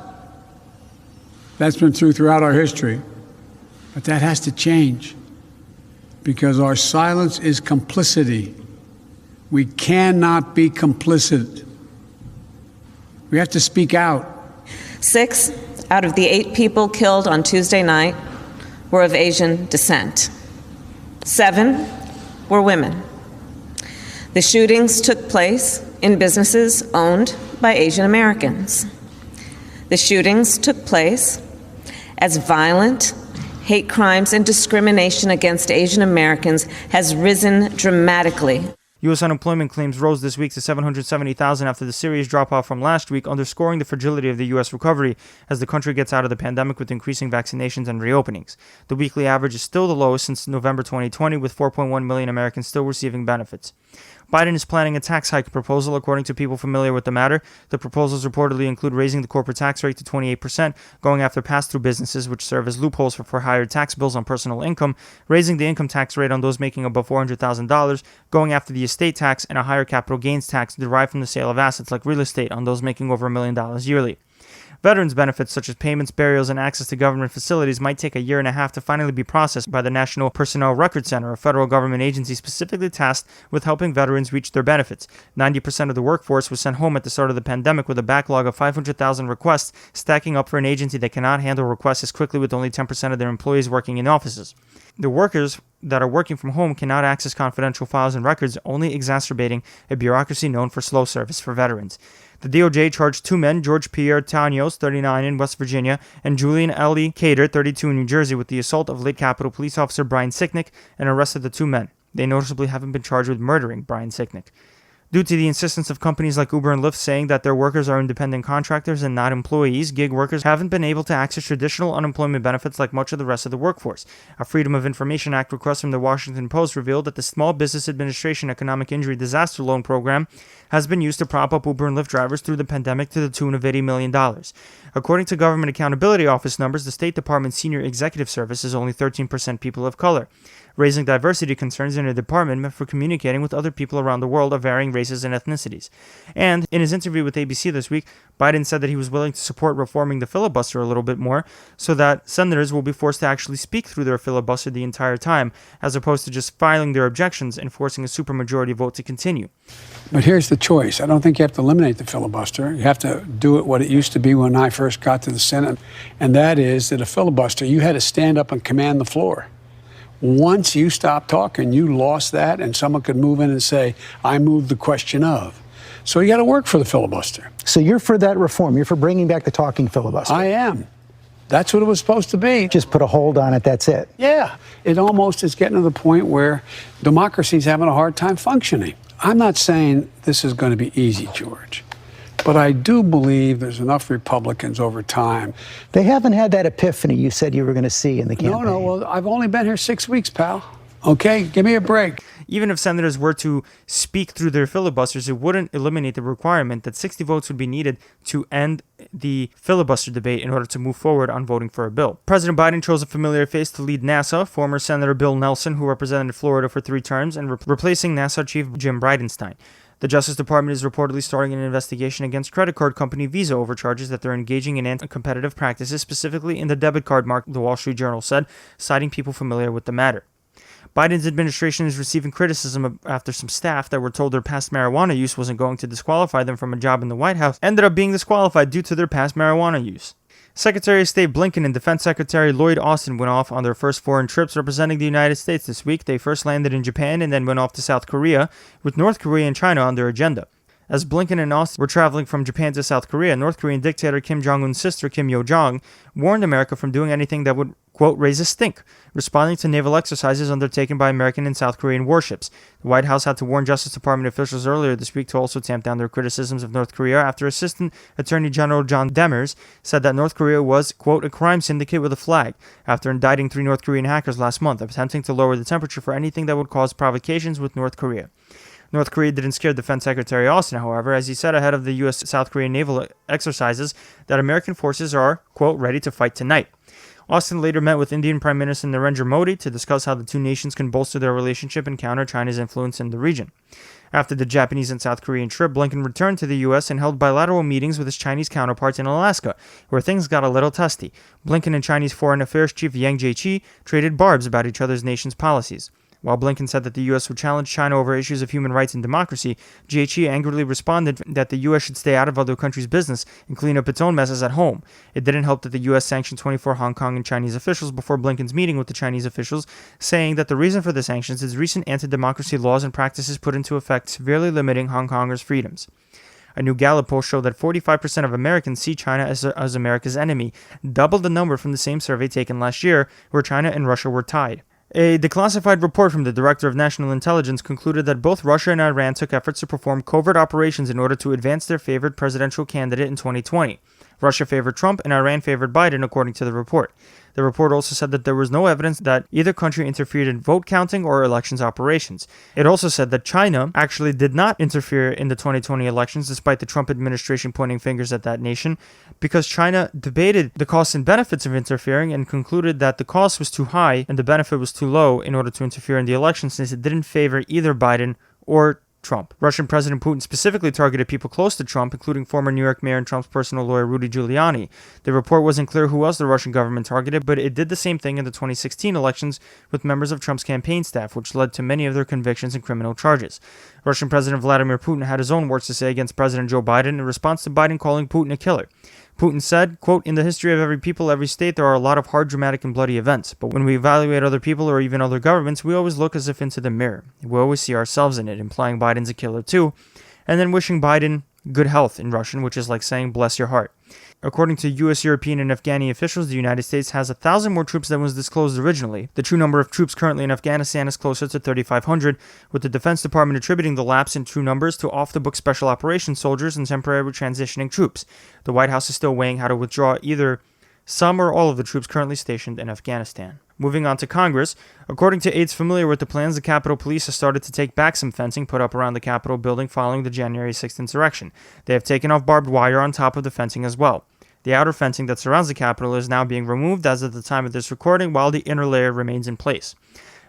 S6: That's been true throughout our history. But that has to change because our silence is complicity. We cannot be complicit. We have to speak out.
S7: 6 out of the 8 people killed on Tuesday night were of Asian descent. 7 were women. The shootings took place in businesses owned by Asian Americans. The shootings took place as violent hate crimes and discrimination against Asian Americans has risen dramatically.
S1: U.S. unemployment claims rose this week to 770,000 after the serious drop-off from last week, underscoring the fragility of the U.S. recovery as the country gets out of the pandemic with increasing vaccinations and reopenings. The weekly average is still the lowest since November 2020, with 4.1 million Americans still receiving benefits. Biden is planning a tax hike proposal, according to people familiar with the matter. The proposals reportedly include raising the corporate tax rate to 28%, going after pass-through businesses, which serve as loopholes for higher tax bills on personal income, raising the income tax rate on those making above $400,000, going after the estate tax, and a higher capital gains tax derived from the sale of assets like real estate on those making over $1 million yearly. Veterans benefits such as payments, burials, and access to government facilities might take a year and a half to finally be processed by the National Personnel Record Center, a federal government agency specifically tasked with helping veterans reach their benefits. 90% of the workforce was sent home at the start of the pandemic with a backlog of 500,000 requests, stacking up for an agency that cannot handle requests as quickly with only 10% of their employees working in offices. The workers that are working from home cannot access confidential files and records, only exacerbating a bureaucracy known for slow service for veterans. The DOJ charged 2 men, George Pierre Tanios, 39 in West Virginia, and Julian Ellie Cater, 32 in New Jersey, with the assault of late Capitol Police Officer Brian Sicknick, and arrested the 2 men. They noticeably haven't been charged with murdering Brian Sicknick. Due to the insistence of companies like Uber and Lyft saying that their workers are independent contractors and not employees, gig workers haven't been able to access traditional unemployment benefits like much of the rest of the workforce. A Freedom of Information Act request from the Washington Post revealed that the Small Business Administration Economic Injury Disaster Loan Program has been used to prop up Uber and Lyft drivers through the pandemic to the tune of $80 million. According to Government Accountability Office numbers, the State Department's Senior Executive Service is only 13% people of color, raising diversity concerns in a department meant for communicating with other people around the world of varying races and ethnicities. And in his interview with ABC this week, Biden said that he was willing to support reforming the filibuster a little bit more so that senators will be forced to actually speak through their filibuster the entire time, as opposed to just filing their objections and forcing a supermajority vote to continue.
S6: But here's the choice. I don't think you have to eliminate the filibuster. You have to do it what it used to be when I first got to the Senate, and that is that a filibuster, you had to stand up and command the floor. Once you stopped talking, you lost that, and someone could move in and say, I moved the question of. So you got to work for the filibuster.
S3: So you're for that reform. You're for bringing back the talking filibuster.
S6: I am. That's what it was supposed to be.
S3: Just put a hold on it, that's it.
S6: Yeah. It almost is getting to the point where democracy's having a hard time functioning. I'm not saying this is going to be easy, George. But I do believe there's enough Republicans over time.
S3: They haven't had that epiphany you said you were going to see in the campaign.
S6: No, well, I've only been here 6 weeks, pal. Okay, give me a break.
S1: Even if senators were to speak through their filibusters, it wouldn't eliminate the requirement that 60 votes would be needed to end the filibuster debate in order to move forward on voting for a bill. President Biden chose a familiar face to lead NASA, former Senator Bill Nelson, who represented Florida for 3 terms, and replacing NASA Chief Jim Bridenstine. The Justice Department is reportedly starting an investigation against credit card company Visa over charges that they're engaging in anti-competitive practices, specifically in the debit card market, the Wall Street Journal said, citing people familiar with the matter. Biden's administration is receiving criticism after some staff that were told their past marijuana use wasn't going to disqualify them from a job in the White House ended up being disqualified due to their past marijuana use. Secretary of State Blinken and Defense Secretary Lloyd Austin went off on their first foreign trips representing the United States this week. They first landed in Japan and then went off to South Korea, with North Korea and China on their agenda. As Blinken and Austin were traveling from Japan to South Korea, North Korean dictator Kim Jong-un's sister, Kim Yo-jong, warned America from doing anything that would, quote, raise a stink, responding to naval exercises undertaken by American and South Korean warships. The White House had to warn Justice Department officials earlier this week to also tamp down their criticisms of North Korea after Assistant Attorney General John Demers said that North Korea was, quote, a crime syndicate with a flag, after indicting 3 North Korean hackers last month, attempting to lower the temperature for anything that would cause provocations with North Korea. North Korea didn't scare Defense Secretary Austin, however, as he said ahead of the U.S.-South Korean naval exercises that American forces are, quote, ready to fight tonight. Austin later met with Indian Prime Minister Narendra Modi to discuss how the two nations can bolster their relationship and counter China's influence in the region. After the Japanese and South Korean trip, Blinken returned to the U.S. and held bilateral meetings with his Chinese counterparts in Alaska, where things got a little testy. Blinken and Chinese Foreign Affairs Chief Yang Jiechi traded barbs about each other's nation's policies. While Blinken said that the U.S. would challenge China over issues of human rights and democracy, Jiechi angrily responded that the U.S. should stay out of other countries' business and clean up its own messes at home. It didn't help that the U.S. sanctioned 24 Hong Kong and Chinese officials before Blinken's meeting with the Chinese officials, saying that the reason for the sanctions is recent anti-democracy laws and practices put into effect severely limiting Hong Kongers' freedoms. A new Gallup poll showed that 45% of Americans see China as America's enemy, double the number from the same survey taken last year, where China and Russia were tied. A declassified report from the Director of National Intelligence concluded that both Russia and Iran took efforts to perform covert operations in order to advance their favored presidential candidate in 2020. Russia favored Trump and Iran favored Biden, according to the report. The report also said that there was no evidence that either country interfered in vote counting or elections operations. It also said that China actually did not interfere in the 2020 elections, despite the Trump administration pointing fingers at that nation, because China debated the costs and benefits of interfering and concluded that the cost was too high and the benefit was too low in order to interfere in the election, since it didn't favor either Biden or Trump. Russian President Putin specifically targeted people close to Trump, including former New York mayor and Trump's personal lawyer Rudy Giuliani. The report wasn't clear who else the Russian government targeted, but it did the same thing in the 2016 elections with members of Trump's campaign staff, which led to many of their convictions and criminal charges. Russian President Vladimir Putin had his own words to say against President Joe Biden in response to Biden calling Putin a killer. Putin said, quote, "In the history of every people, every state, there are a lot of hard, dramatic, and bloody events. But when we evaluate other people or even other governments, we always look as if into the mirror. We always see ourselves in it," implying Biden's a killer too, and then wishing Biden good health in Russian, which is like saying bless your heart. According to U.S., European, and Afghani officials, the United States has 1,000 more troops than was disclosed originally. The true number of troops currently in Afghanistan is closer to 3,500, with the Defense Department attributing the lapse in true numbers to off-the-book special operations soldiers and temporary transitioning troops. The White House is still weighing how to withdraw either some or all of the troops currently stationed in Afghanistan. Moving on to Congress, according to aides familiar with the plans, the Capitol Police has started to take back some fencing put up around the Capitol building following the January 6th insurrection. They have taken off barbed wire on top of the fencing as well. The outer fencing that surrounds the Capitol is now being removed as of the time of this recording, while the inner layer remains in place.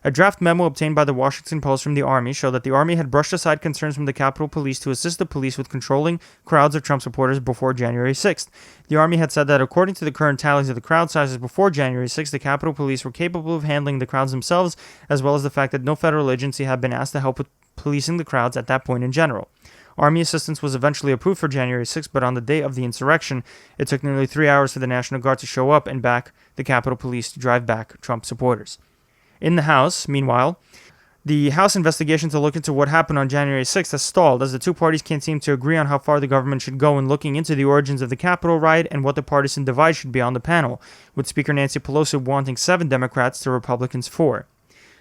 S1: A draft memo obtained by the Washington Post from the Army showed that the Army had brushed aside concerns from the Capitol Police to assist the police with controlling crowds of Trump supporters before January 6th. The Army had said that according to the current tallies of the crowd sizes before January 6th, the Capitol Police were capable of handling the crowds themselves, as well as the fact that no federal agency had been asked to help with policing the crowds at that point in general. Army assistance was eventually approved for January 6th, but on the day of the insurrection, it took nearly 3 hours for the National Guard to show up and back the Capitol Police to drive back Trump supporters. In the House, meanwhile, the House investigation to look into what happened on January 6th has stalled, as the two parties can't seem to agree on how far the government should go in looking into the origins of the Capitol riot and what the partisan divide should be on the panel, with Speaker Nancy Pelosi wanting 7 Democrats to Republicans 4.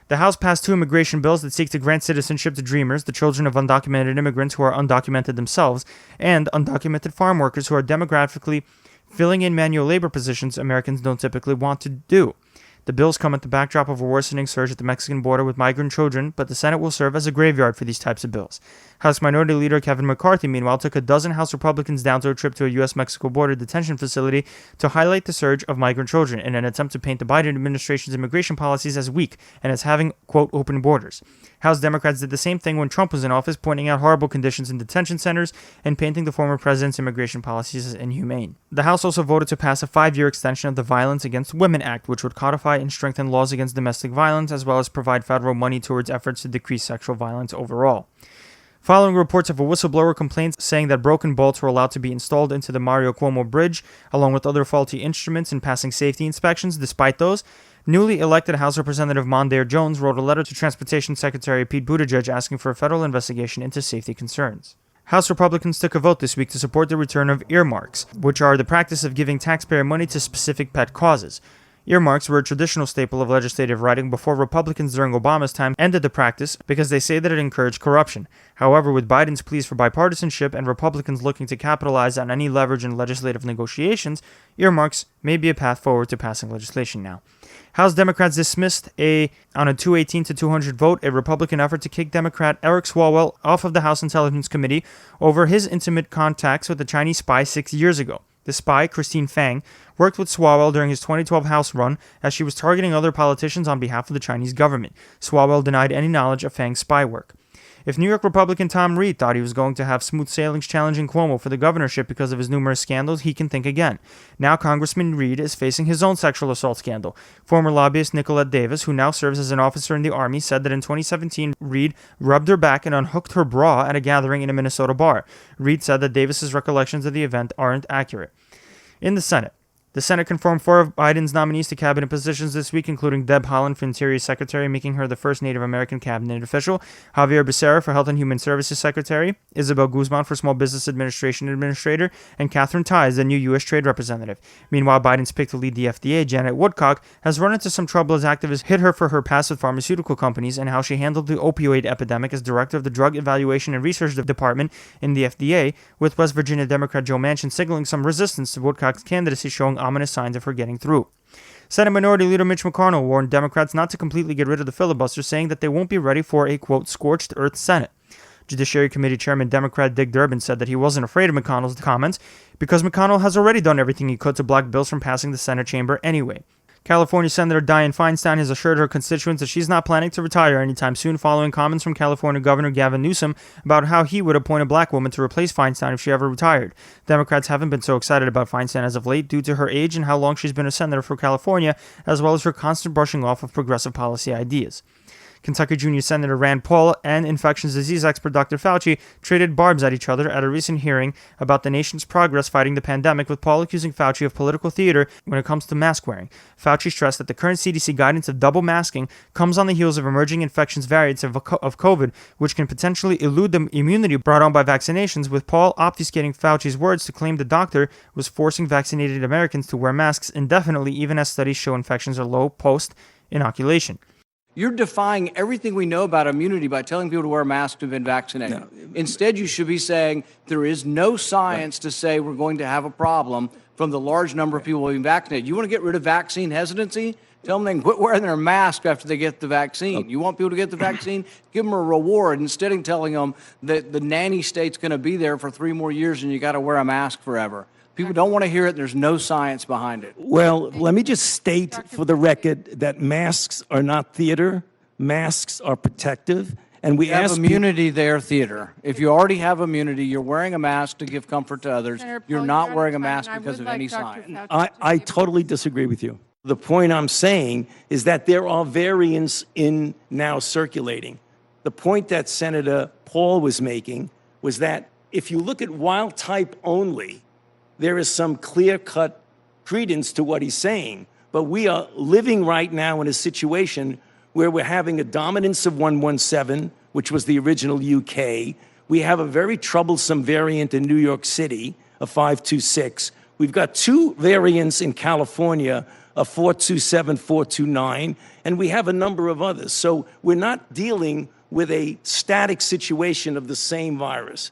S1: The House passed 2 immigration bills that seek to grant citizenship to Dreamers, the children of undocumented immigrants who are undocumented themselves, and undocumented farm workers who are demographically filling in manual labor positions Americans don't typically want to do. The bills come at the backdrop of a worsening surge at the Mexican border with migrant children, but the Senate will serve as a graveyard for these types of bills. House Minority Leader Kevin McCarthy, meanwhile, took a dozen House Republicans down to a trip to a U.S.-Mexico border detention facility to highlight the surge of migrant children in an attempt to paint the Biden administration's immigration policies as weak and as having, quote, open borders. House Democrats did the same thing when Trump was in office, pointing out horrible conditions in detention centers and painting the former president's immigration policies as inhumane. The House also voted to pass a 5-year extension of the Violence Against Women Act, which would codify and strengthen laws against domestic violence, as well as provide federal money towards efforts to decrease sexual violence overall. Following reports of a whistleblower complaint saying that broken bolts were allowed to be installed into the Mario Cuomo bridge, along with other faulty instruments in passing safety inspections, despite those, newly elected House Representative Mondaire Jones wrote a letter to Transportation Secretary Pete Buttigieg asking for a federal investigation into safety concerns. House Republicans took a vote this week to support the return of earmarks, which are the practice of giving taxpayer money to specific pet causes. Earmarks were a traditional staple of legislative writing before Republicans during Obama's time ended the practice because they say that it encouraged corruption. However, with Biden's pleas for bipartisanship and Republicans looking to capitalize on any leverage in legislative negotiations, earmarks may be a path forward to passing legislation now. House Democrats dismissed on a 218 to 200 vote a Republican effort to kick Democrat Eric Swalwell off of the House Intelligence Committee over his intimate contacts with a Chinese spy 6 years ago. The spy, Christine Fang, worked with Swalwell during his 2012 House run as she was targeting other politicians on behalf of the Chinese government. Swalwell denied any knowledge of Fang's spy work. If New York Republican Tom Reed thought he was going to have smooth sailings challenging Cuomo for the governorship because of his numerous scandals, he can think again. Now Congressman Reed is facing his own sexual assault scandal. Former lobbyist Nicolette Davis, who now serves as an officer in the Army, said that in 2017, Reed rubbed her back and unhooked her bra at a gathering in a Minnesota bar. Reed said that Davis's recollections of the event aren't accurate. In the Senate, the Senate confirmed 4 of Biden's nominees to cabinet positions this week, including Deb Haaland for Interior Secretary, making her the first Native American cabinet official, Javier Becerra for Health and Human Services Secretary, Isabel Guzman for Small Business Administration Administrator, and Catherine Tai as the new U.S. Trade Representative. Meanwhile, Biden's pick to lead the FDA, Janet Woodcock, has run into some trouble as activists hit her for her past with pharmaceutical companies and how she handled the opioid epidemic as director of the Drug Evaluation and Research Department in the FDA, with West Virginia Democrat Joe Manchin signaling some resistance to Woodcock's candidacy, showing ominous signs of her getting through. Senate Minority Leader Mitch McConnell warned Democrats not to completely get rid of the filibuster, saying that they won't be ready for a, quote, scorched earth Senate. Judiciary Committee Chairman Democrat Dick Durbin said that he wasn't afraid of McConnell's comments because McConnell has already done everything he could to block bills from passing the Senate chamber anyway. California Senator Dianne Feinstein has assured her constituents that she's not planning to retire anytime soon, following comments from California Governor Gavin Newsom about how he would appoint a black woman to replace Feinstein if she ever retired. Democrats haven't been so excited about Feinstein as of late due to her age and how long she's been a senator for California, as well as her constant brushing off of progressive policy ideas. Kentucky Junior Senator Rand Paul and infectious disease expert Dr. Fauci traded barbs at each other at a recent hearing about the nation's progress fighting the pandemic, with Paul accusing Fauci of political theater when it comes to mask wearing. Fauci stressed that the current CDC guidance of double masking comes on the heels of emerging infections variants of COVID, which can potentially elude the immunity brought on by vaccinations, with Paul obfuscating Fauci's words to claim the doctor was forcing vaccinated Americans to wear masks indefinitely, even as studies show infections are low post-inoculation.
S8: You're defying everything we know about immunity by telling people to wear masks who've been vaccinated. No. Instead, you should be saying there is no science to say we're going to have a problem from the large number of people being vaccinated. You want to get rid of vaccine hesitancy? Tell them they can quit wearing their mask after they get the vaccine. Okay. You want people to get the vaccine? Give them a reward instead of telling them that the nanny state's going to be there for 3 more years and you got to wear a mask forever. People don't want to hear it. There's no science behind it.
S9: Well, let me just state for the record that masks are not theater. Masks are protective. And we
S8: have immunity there, theater. If you already have immunity, you're wearing a mask to give comfort to others. You're not wearing a mask because of any science.
S9: I totally disagree with you. The point I'm saying is that there are variants in now circulating. The point that Senator Paul was making was that if you look at wild type only, there is some clear-cut credence to what he's saying. But we are living right now in a situation where we're having a dominance of 117, which was the original UK. We have a very troublesome variant in New York City, a 526. We've got 2 variants in California, a 427, 429, and we have a number of others. So we're not dealing with a static situation of the same virus.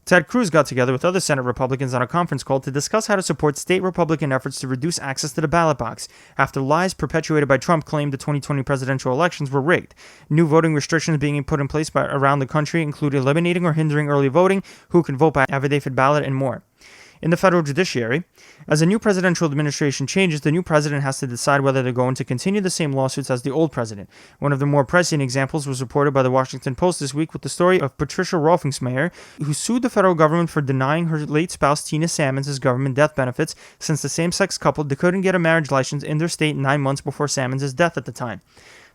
S1: Ted Cruz got together with other Senate Republicans on a conference call to discuss how to support state Republican efforts to reduce access to the ballot box after lies perpetuated by Trump claimed the 2020 presidential elections were rigged. New voting restrictions being put in place around the country include eliminating or hindering early voting, who can vote by affidavit ballot, and more. In the federal judiciary, as a new presidential administration changes, the new president has to decide whether they're going to continue the same lawsuits as the old president. One of the more pressing examples was reported by the Washington Post this week with the story of Patricia Rolfingsmayer, who sued the federal government for denying her late spouse Tina Sammons government death benefits since the same-sex couple couldn't get a marriage license in their state 9 months before Sammons' death at the time.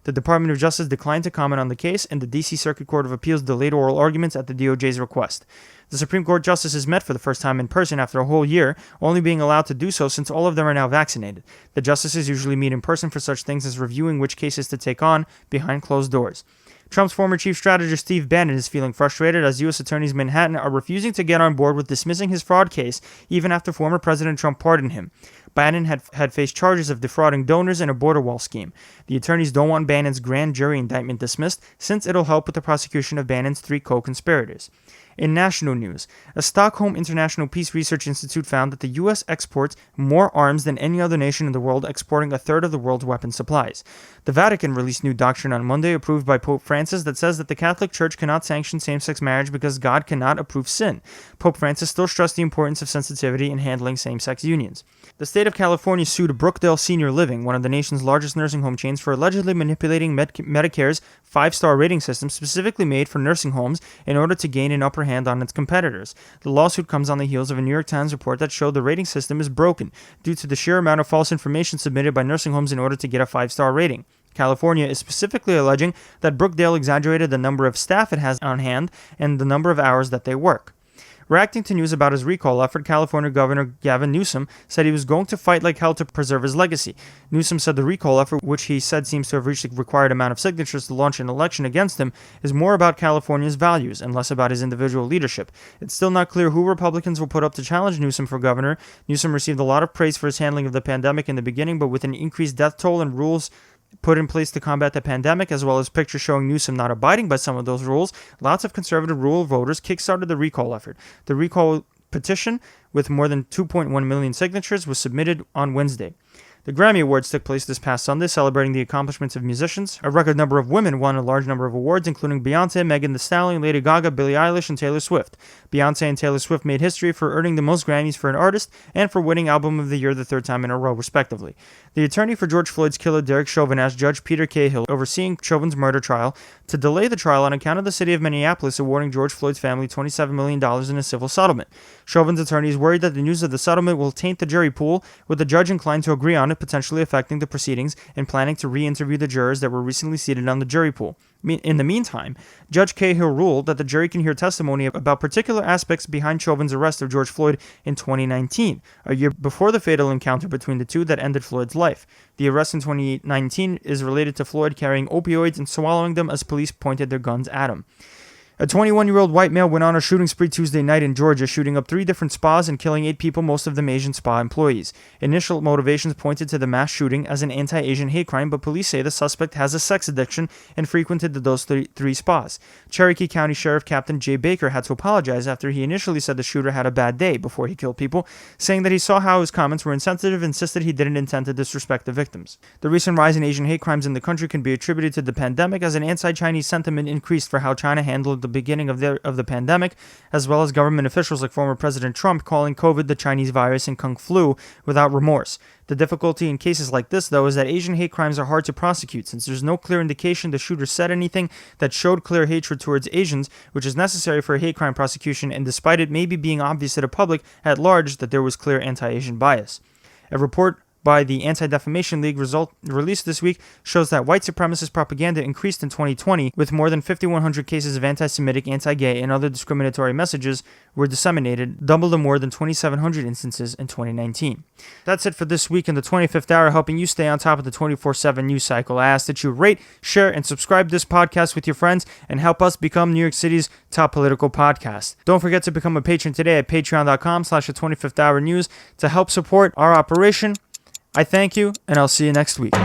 S1: The Department of Justice declined to comment on the case, and the D.C. Circuit Court of Appeals delayed oral arguments at the DOJ's request. The Supreme Court justices met for the first time in person after a whole year, only being allowed to do so since all of them are now vaccinated. The justices usually meet in person for such things as reviewing which cases to take on behind closed doors. Trump's former chief strategist Steve Bannon is feeling frustrated as U.S. attorneys in Manhattan are refusing to get on board with dismissing his fraud case even after former President Trump pardoned him. Bannon had faced charges of defrauding donors in a border wall scheme. The attorneys don't want Bannon's grand jury indictment dismissed, since it'll help with the prosecution of Bannon's 3 co-conspirators. In national news, a Stockholm International Peace Research Institute found that the U.S. exports more arms than any other nation in the world, exporting a third of the world's weapon supplies. The Vatican released new doctrine on Monday, approved by Pope Francis, that says that the Catholic Church cannot sanction same-sex marriage because God cannot approve sin. Pope Francis still stressed the importance of sensitivity in handling same-sex unions. The state of California sued Brookdale Senior Living, one of the nation's largest nursing home chains, for allegedly manipulating Medicare's 5-star rating system specifically made for nursing homes in order to gain an upper hand on its competitors. The lawsuit comes on the heels of a New York Times report that showed the rating system is broken due to the sheer amount of false information submitted by nursing homes in order to get a 5-star rating. California is specifically alleging that Brookdale exaggerated the number of staff it has on hand and the number of hours that they work. Reacting to news about his recall effort, California Governor Gavin Newsom said he was going to fight like hell to preserve his legacy. Newsom said the recall effort, which he said seems to have reached the required amount of signatures to launch an election against him, is more about California's values and less about his individual leadership. It's still not clear who Republicans will put up to challenge Newsom for governor. Newsom received a lot of praise for his handling of the pandemic in the beginning, but with an increased death toll and rules put in place to combat the pandemic, as well as pictures showing Newsom not abiding by some of those rules, lots of conservative rural voters kickstarted the recall effort. The recall petition, with more than 2.1 million signatures, was submitted on Wednesday. The Grammy Awards took place this past Sunday, celebrating the accomplishments of musicians. A record number of women won a large number of awards, including Beyoncé, Megan Thee Stallion, Lady Gaga, Billie Eilish, and Taylor Swift. Beyoncé and Taylor Swift made history for earning the most Grammys for an artist and for winning Album of the Year the 3rd time in a row, respectively. The attorney for George Floyd's killer, Derek Chauvin, asked Judge Peter Cahill, overseeing Chauvin's murder trial, to delay the trial on account of the city of Minneapolis awarding George Floyd's family $27 million in a civil settlement. Chauvin's attorney is worried that the news of the settlement will taint the jury pool, with the judge inclined to agree on it, potentially affecting the proceedings and planning to re-interview the jurors that were recently seated on the jury pool. In the meantime, Judge Cahill ruled that the jury can hear testimony about particular aspects behind Chauvin's arrest of George Floyd in 2019, a year before the fatal encounter between the two that ended Floyd's life. The arrest in 2019 is related to Floyd carrying opioids and swallowing them as police pointed their guns at him. A 21-year-old white male went on a shooting spree Tuesday night in Georgia, shooting up 3 different spas and killing 8 people, most of them Asian spa employees. Initial motivations pointed to the mass shooting as an anti-Asian hate crime, but police say the suspect has a sex addiction and frequented those 3 spas. Cherokee County Sheriff Captain Jay Baker had to apologize after he initially said the shooter had a bad day before he killed people, saying that he saw how his comments were insensitive and insisted he didn't intend to disrespect the victims. The recent rise in Asian hate crimes in the country can be attributed to the pandemic, as an anti-Chinese sentiment increased for how China handled the beginning of the pandemic, as well as government officials like former President Trump calling COVID the Chinese virus and Kung Flu without remorse. The difficulty in cases like this, though, is that Asian hate crimes are hard to prosecute, since there's no clear indication the shooter said anything that showed clear hatred towards Asians, which is necessary for a hate crime prosecution, and despite it maybe being obvious to the public at large that there was clear anti-Asian bias. A report by the Anti-Defamation League released this week shows that white supremacist propaganda increased in 2020, with more than 5,100 cases of anti-Semitic, anti-gay, and other discriminatory messages were disseminated, double the more than 2,700 instances in 2019. That's it for this week in the 25th hour, helping you stay on top of the 24/7 news cycle. I ask that you rate, share, and subscribe this podcast with your friends and help us become New York City's top political podcast. Don't forget to become a patron today at patreon.com/the25th hour news to help support our operation. I thank you, and I'll see you next week.